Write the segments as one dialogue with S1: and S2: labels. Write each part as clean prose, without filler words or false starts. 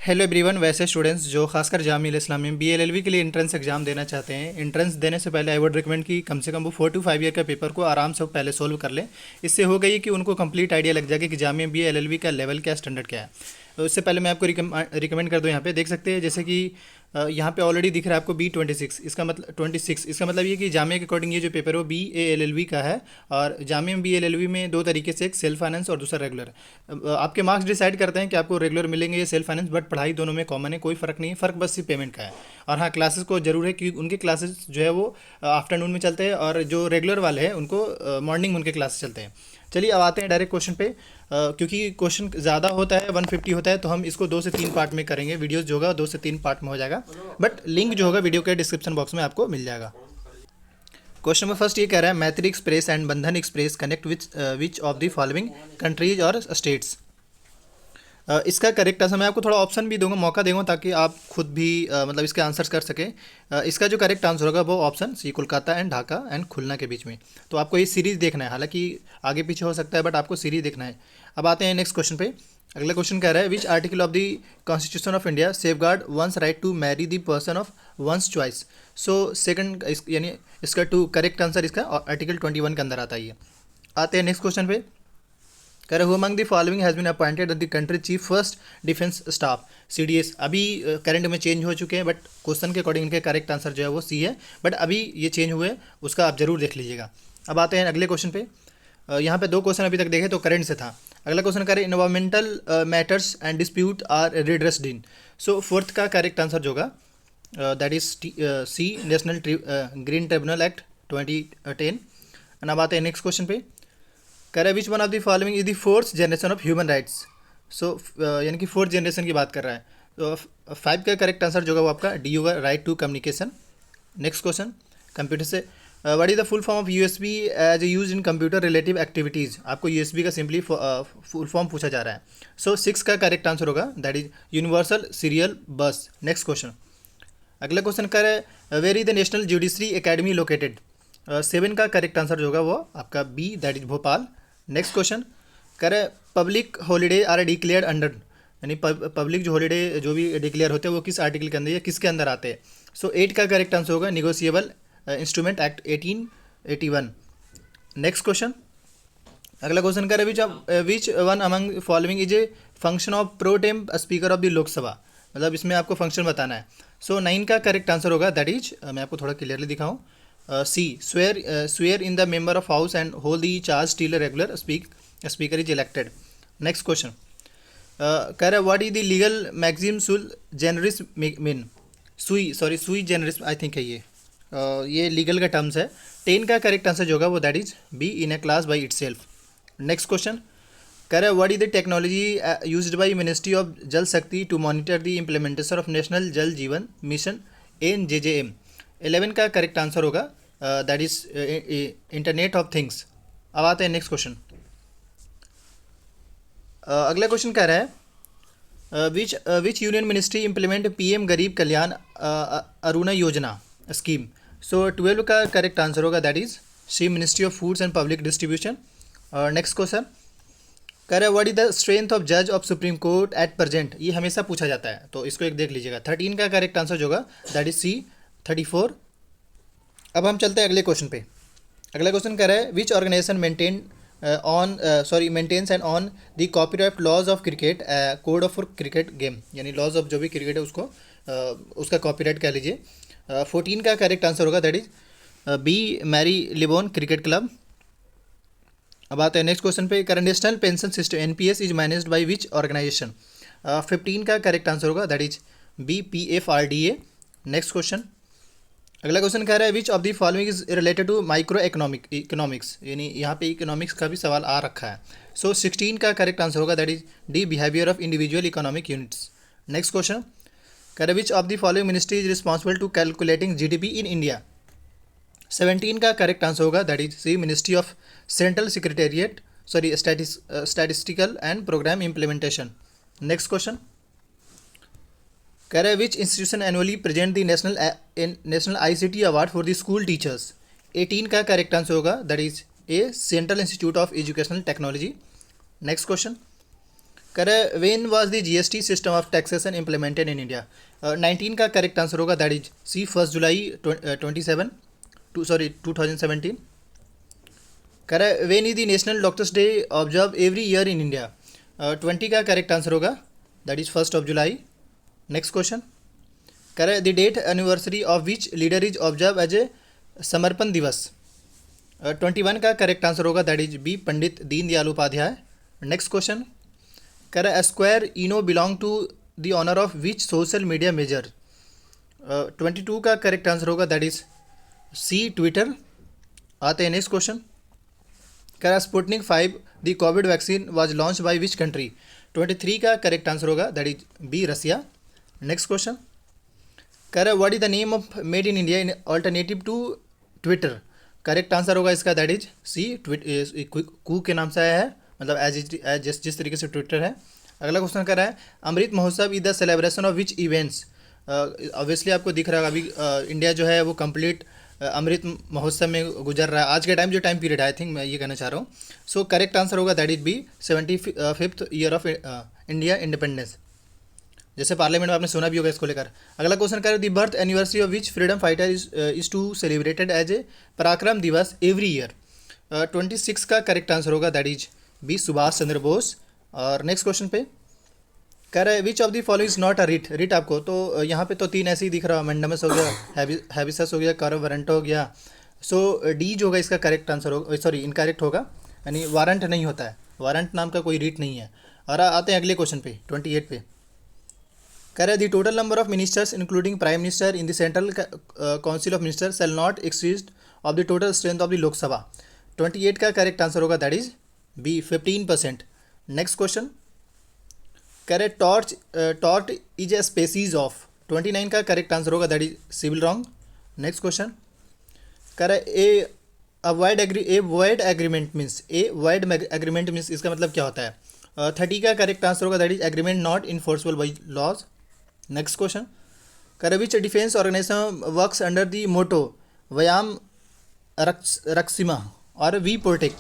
S1: Hello everyone. वैसे students जो खासकर जामिया इस्लामी में बीएलएलबी के लिए एंट्रेंस एग्जाम देना चाहते हैं, एंट्रेंस देने से पहले आई वुड रिकमेंड कि कम से कम वो 4 to 5 ईयर का पेपर को आराम से पहले सोल्व कर लें। इससे हो गई कि उनको कंप्लीट आइडिया लग जाएगा कि जामिया बीएलएलबी का लेवल क्या, स्टैंडर्ड क्या है। तो इससे पहले मैं आपको रिकमेंड कर दूं, यहाँ पे देख सकते हैं जैसे कि यहाँ पे ऑलरेडी दिख रहा है आपको B26, इसका मतलब 26, इसका मतलब ये कि जामिया के अकॉर्डिंग ये जो पेपर है वो BALLB का है। और जामिया BALLB में दो तरीके से, एक सेल्फ फाइनेंस और दूसरा रेगुलर। आपके मार्क्स डिसाइड करते हैं कि आपको रेगुलर मिलेंगे या सेल्फ फाइनेंस, बट पढ़ाई दोनों में कॉमन है, कोई फ़र्क नहीं है। फ़र्क बस सिर्फ पेमेंट का है। और हाँ, क्लासेस को जरूर है कि उनके क्लासेस जो है वो आफ्टरनून में चलते हैं, और जो रेगुलर वाले हैं उनको मॉर्निंग में उनके क्लासेस चलते हैं। चलिए अब आते हैं डायरेक्ट क्वेश्चन पे। क्योंकि क्वेश्चन ज़्यादा होता है, 150 होता है, तो हम इसको 2 से 3 पार्ट में करेंगे। वीडियोस जो होगा 2 से 3 पार्ट में हो जाएगा, बट लिंक जो होगा वीडियो के डिस्क्रिप्शन बॉक्स में आपको मिल जाएगा। क्वेश्चन नंबर फर्स्ट ये कह रहा है, मैत्री एक्सप्रेस एंड बंधन express connect which of the following countries और स्टेट्स। इसका करेक्ट आंसर मैं आपको थोड़ा ऑप्शन भी दूंगा, मौका दूंगा, ताकि आप खुद भी मतलब इसके आंसर्स कर सकें। इसका जो करेक्ट आंसर होगा वो option C, Kolkata and Dhaka and Khulna के बीच में। तो आपको ये सीरीज़ देखना है, हालांकि आगे पीछे हो सकता है, बट आपको सीरीज़ देखना है। अब आते हैं नेक्स्ट क्वेश्चन पे। अगला क्वेश्चन कह रहा है, which article of the constitution of India safeguard one's right to marry the person of one's choice. So second, यानी इसका करेक्ट आंसर इसका आर्टिकल 21 के अंदर आता है ये। आते हैं नेक्स्ट क्वेश्चन पे। कह रहे, who among the following has been appointed the country chief first defence staff CDS। अभी करंट में चेंज हो चुके हैं, बट क्वेश्चन के अकॉर्डिंग इनके करेक्ट आंसर जो है वो सी है, बट अभी ये चेंज हुए, उसका आप जरूर देख लीजिएगा। अब आते हैं अगले क्वेश्चन पे। यहाँ पे 2 क्वेश्चन अभी तक देखे तो करंट से था। अगला क्वेश्चन करें, environmental matters and dispute are redressed in. So fourth का करेक्ट आंसर जो होगा that is C, national green tribunal act 2010। अब आते हैं नेक्स्ट क्वेश्चन पे। कह रहा है, which one of the following is the fourth generation of human rights. So यानी कि फोर्थ जनरेशन की बात कर रहा है। तो 5 का करेक्ट आंसर जो होगा वो आपका डी होगा, right to communication. Next question computer से, what is the full form of USB as use in computer relative activities. आपको USB का सिंपली फुल फॉर्म पूछा जा रहा है। सो 6 का करेक्ट आंसर होगा that is universal serial bus. Next question, अगला क्वेश्चन कर रहा है, where is the national judiciary academy located. 7 का करेक्ट आंसर जो होगा वो आपका B, that is Bhopal. Next question कह रहे, public holiday are declared under, यानी पब्लिक जो हॉलीडे जो भी डिक्लेयर होते हैं वो किस आर्टिकल के अंदर या किसके अंदर आते हैं। सो 8 का करेक्ट आंसर होगा negotiable instrument act 1881। Next question, अगला क्वेश्चन कर which one among following is a function of pro tem speaker of the Lok Sabha. मतलब इसमें आपको फंक्शन बताना है। सो 9 का करेक्ट आंसर होगा दैट इज, मैं आपको थोड़ा क्लियरली दिखाऊँ, सी, swear in the member of house and hold the charge till a regular speaker is elected। Next question कह रहा है, what is the legal maxim sui generis mean. सुई जेनरिस I think है ये लीगल का टर्म्स है। 10 का करेक्ट आंसर जो होगा वो that is B, in a class by itself. Next question कह रहा है, what is the technology used by ministry of Jal Shakti to monitor the implementation of national Jal Jeevan mission NJJM। 11 का करेक्ट आंसर होगा that is internet of things. अब आते हैं next question. अगला question कह रहा है, which union ministry implement PM Garib Kalyan Aruna Yojana scheme. So 12 का करेक्ट आंसर होगा that is C, ministry of foods and public distribution. और नेक्स्ट क्वेश्चन कह रहा है, what is the strength of जज of supreme court at present. ये हमेशा पूछा जाता है, तो इसको एक देख लीजिएगा। 13 का करेक्ट आंसर जो होगा दैट इज सी, 34। अब हम चलते हैं अगले क्वेश्चन पे। अगला क्वेश्चन कह रहा है, which organisation maintains and on the copyright laws of cricket code of for cricket game, यानी लॉज ऑफ जो भी क्रिकेट है उसको उसका कॉपीराइट कह लीजिए। 14 का करेक्ट आंसर होगा that is B, Marylebone cricket club. अब आते हैं नेक्स्ट क्वेश्चन पे। Current national pension system NPS is managed by which organisation. 15 का करेक्ट आंसर होगा that is B, PFRDA। Next question, अगला क्वेश्चन कह रहा है, which of the following is related to microeconomics, यानी यहाँ पे इकोनॉमिक्स का भी सवाल आ रखा है। सो 16 का करेक्ट आंसर होगा that is D, behaviour of individual economic units. Next question कह रहा है, which of the following ministry is responsible to calculating GDP in India. 17 का करेक्ट आंसर होगा that is C, ministry of central secretariat statistical and programme implementation. Next question कह रहे हैं, which institution annually present the national ICT award for the school teachers. 18 का correct answer होगा that is A, central institute of educational technology. Next question करें when was the GST system of taxation implemented in India? 19 का correct answer होगा, that is C 1 July 2017। करें when is the national doctors day observe every year in India? 20 का correct answer होगा, that is 1 July. Next question, करें the date anniversary of which leader is observe as a Samarpan Diwas? 21 का correct answer होगा, that is B Pandit Deendayal Upadhyaya. Next question, करें a square eno belong to the honor of which social media measure? 22 का correct answer होगा, that is C Twitter. आते हैं next question, करें Sputnik 5 the Covid vaccine was launch by which country? 23 का correct answer होगा, that is B Russia. Next question, करें what is the name of made in India in alternative to Twitter? Correct answer होगा इसका, that is सी कू के नाम से आया है, मतलब एज जिस तरीके से ट्विटर है। अगला क्वेश्चन कर रहा है Amrit Mahotsav is the celebration of which events? Obviously आपको दिख रहा होगा अभी इंडिया जो है वो कंप्लीट अमृत महोत्सव में गुजर रहा है आज के टाइम, जो टाइम पीरियड आई थिंक मैं ये कहना चाह रहा हूँ। सो करेक्ट आंसर होगा, that is B 75th year of India independence, जैसे पार्लियामेंट में आपने सुना भी होगा इसको लेकर। अगला क्वेश्चन कर the birth anniversary of which freedom fighter is to celebrated as a Parakram Diwas every year? 26 का करेक्ट आंसर होगा, that is B Subhash Chandra Bose. और नेक्स्ट क्वेश्चन पे कह रहा है which of the following is not a writ? Writ आपको तो यहाँ पे तो 3 ऐसे ही दिख रहा है, मैंडमस हो गया, हैबिसस हो गया, कार्बोरेंटो हो गया। सो डी जो होगा इसका करेक्ट आंसर होगा, सॉरी इनकरेक्ट होगा, यानी वारंट नहीं होता है, वारंट नाम का कोई रिट नहीं है। और आते हैं अगले क्वेश्चन पे 28 पे, कह रहा है the total number of ministers including prime minister in the central council of minister shall not exceed of the total strength of the Lok Sabha? 28 का करेक्ट आंसर होगा, that is B 15%। Next question, कह रहे tort is a species of? 29 का correct answer होगा, that is civil wrong. Next question, कह रहे a void agreement means, a void agreement means इसका मतलब क्या होता है? 30 का करेक्ट आंसर होगा, that is agreement not enforceable by laws. Next question, कह रहे which defence organisation works under the motto व्यायाम रक्सिमा और वी प्रोटेक्ट?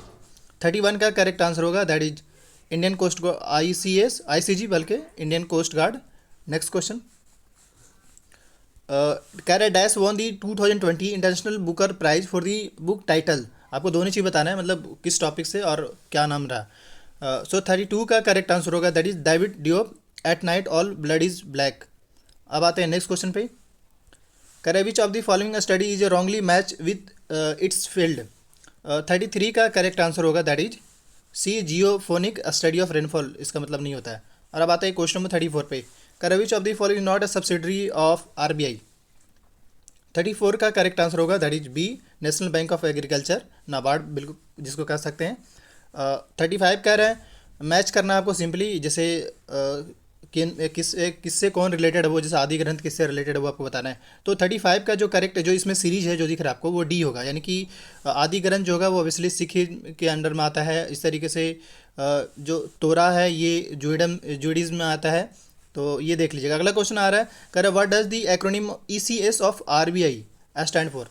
S1: 31 का करेक्ट आंसर होगा, that is Indian coast ICG बल्कि Indian coast guard. Next question, कह रहा है dash won the 2020 international Booker prize for the book title? आपको दोनों चीज़ बताना है, मतलब किस टॉपिक से और क्या नाम रहा। सो 32 का करेक्ट आंसर होगा, that is David Diop at night all blood is black. अब आते हैं नेक्स्ट क्वेश्चन पे, कह रहा है which of the following study is wrongly match with its field? 33 का करेक्ट आंसर होगा, that is C geophonic study of rainfall, इसका मतलब नहीं होता है। और अब आता है क्वेश्चन नंबर 34 पे, कह रहा है which of the following not a subsidiary of RBI? 34 का करेक्ट आंसर होगा, that is B national bank of agriculture, NABARD बिल्कुल जिसको कह सकते हैं। 35 कह रहा है मैच करना आपको सिंपली, जैसे किससे कौन रिलेटेड है वो, जैसे आदि ग्रंथ किससे रिलेटेड है वो आपको बताना है। तो 35 का जो करेक्ट जो इसमें सीरीज है जो दिख रहा है आपको वो डी होगा, यानी कि आदि ग्रंथ जो होगा वो ऑब्वियसली सिख के अंडर में आता है। इस तरीके से जो तोरा है ये जूडिज्म में आता है, तो ये देख लीजिएगा। अगला क्वेश्चन आ रहा है, कह what does the acronym ECS of RBI stand for?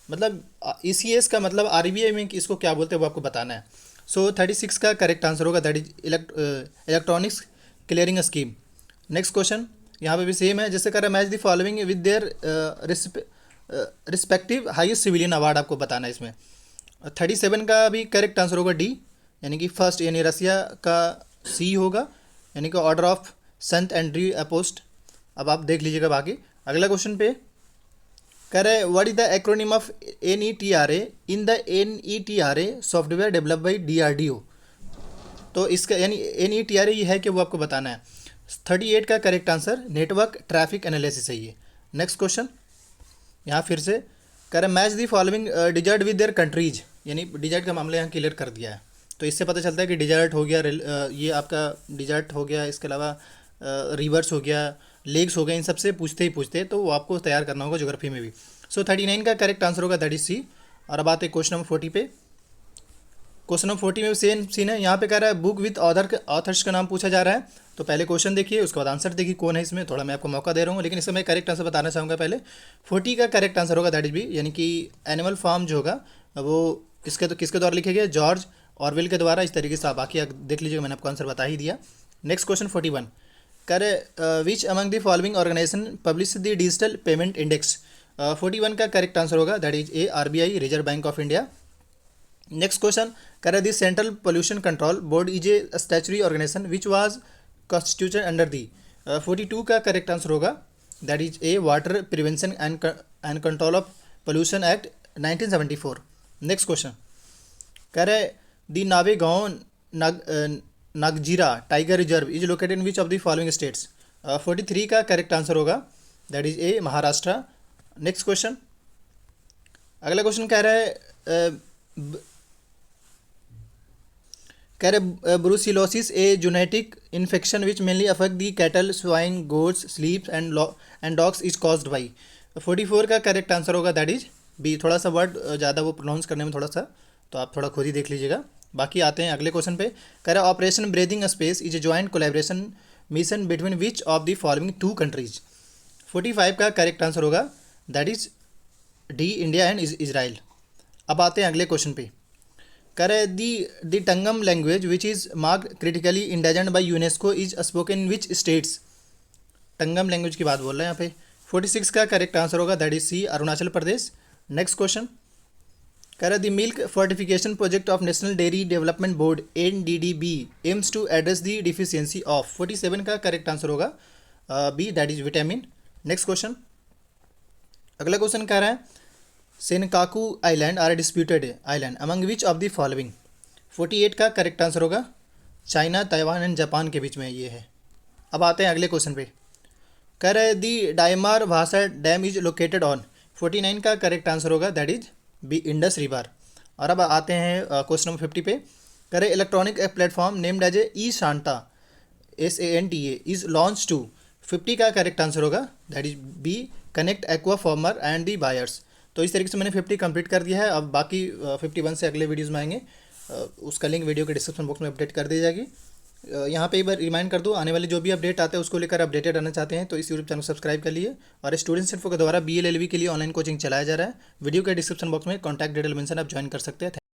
S1: मतलब ECS का मतलब आरबीआई में इसको क्या बोलते हैं वो आपको बताना है। सो 36 का करेक्ट आंसर होगा, that is electronics clearing scheme. Next question यहाँ पे भी सेम है, जैसे कर रहा है match the following with their respective highest civilian award, आपको बताना है इसमें। 37 का भी करेक्ट आंसर होगा डी, यानी कि फर्स्ट, यानी रसिया का सी होगा, यानी कि ऑर्डर ऑफ संत एंड्री अपोस्ट। अब आप देख लीजिएगा बाकी। अगला क्वेश्चन पे कह रहे what is the acronym of NETRA in the NETRA software develop by DRDO? तो इसका यानी NETRA ये है कि वो आपको बताना है। 38 का correct answer network traffic analysis है ये। नेक्स्ट क्वेश्चन यहाँ फिर से कह रहे match the following desert with their countries, यानी डिजर्ट का मामला यहाँ क्लियर कर दिया है। तो इससे पता चलता है कि डिजर्ट हो गया, ये आपका डिजर्ट हो गया, इसके अलावा रिवर्स हो गया, लेक्स हो गए, इन सबसे पूछते ही पूछते, तो वो आपको तैयार करना होगा ज्योग्राफी में भी। सो 39 का करेक्ट आंसर होगा, दैट इज सी। और अब आते हैं क्वेश्चन नंबर 40 पे। क्वेश्चन नंबर 40 में सेम सीन है, यहाँ पे कह रहा है बुक विथ ऑथर्स का नाम पूछा जा रहा है। तो पहले क्वेश्चन देखिए, उसके बाद आंसर देखिए कौन है इसमें। थोड़ा मैं आपको मौका दे रहा हूँ, लेकिन इसका मैं करेक्ट आंसर बताना चाहूँगा पहले। 40 का करेक्ट आंसर होगा, दैट इज बी, यानी कि एनिमल फार्म जो होगा वो इसके तो किसके द्वारा लिखे गए, जॉर्ज ऑरवेल के द्वारा। इस तरीके से आप बाकी देख लीजिएगा, मैंने आपको आंसर बता ही दिया। नेक्स्ट क्वेश्चन 41 करे which among the following organisation publish the digital payment index. 41 का करेक्ट आंसर होगा that is A RBI, reserve bank of India. Next question करे the central pollution control board is a statutory organisation which was constituted under the. 42 का correct answer होगा that is A water prevention and control of pollution act 1974। Next question करे the Navegaon Nagzira tiger reserve is located in which of the following states. 43 का correct answer होगा that is A Maharashtra. Next question, अगला question कह रहा है brucellosis a genetic infection which mainly affect the cattle swine goats स्लीप्स and dogs is caused by. 44 का correct answer होगा that is B. थोड़ा सा वर्ड ज़्यादा वो प्रोनाउंस करने में थोड़ा सा, तो आप थोड़ा खुद ही देख लीजिएगा। बाकी आते हैं अगले क्वेश्चन पे। कह रहा है operation breathing space is a joint collaboration mission between which of the following two countries. 45 का करेक्ट आंसर होगा that is D, India and Israel. अब आते हैं अगले क्वेश्चन पे। कह रहे the Tangam language which is mark critically endangered by UNESCO is spoken in which states. Tangam language की बात बोल रहे हैं यहाँ पे। 46 का करेक्ट आंसर होगा that is C, Arunachal Pradesh. Next question कह रहा the milk fortification project of national dairy development board NDDB aims to address the deficiency of. 47 का करेक्ट आंसर होगा B, that is vitamin. Next question, अगला question कह रहा है Senkaku island are disputed island among which of the following. 48 का correct answer होगा China, Taiwan and Japan के बीच में ये है। अब आते हैं अगले क्वेश्चन पे। कह रहे दी डायमार भाषा डैम इज लोकेटेड ऑन। 49 का करेक्ट आंसर होगा that is B, Indus river. और अब आते हैं क्वेश्चन नंबर 50 पे। कह रहे electronic platform named as e SANTA SANTA is launch to. 50 का करेक्ट आंसर होगा that is B, connect aqua farmer and the buyers. तो इस तरीके से मैंने 50 कंप्लीट कर दिया है। अब बाकी 51 से अगले वीडियोज़ में आएंगे। उसका लिंक वीडियो के डिस्क्रिप्शन बॉक्स में अपडेट कर दी जाएगी। यहाँ पे एक बार रिमाइंड कर दूँ, आने वाले जो भी अपडेट आते हैं उसको लेकर अपडेटेड रहना चाहते हैं तो इस यूट्यूब चैनल को सब्सक्राइब कर लिए। और स्टूडेंट्स इन्फो के द्वारा BLLB के लिए ऑनलाइन कोचिंग चलाया जा रहा है। वीडियो के डिस्क्रिप्शन बॉक्स में कॉन्टैक्ट डिटेल मेंशन आप ज्वाइन कर सकते हैं।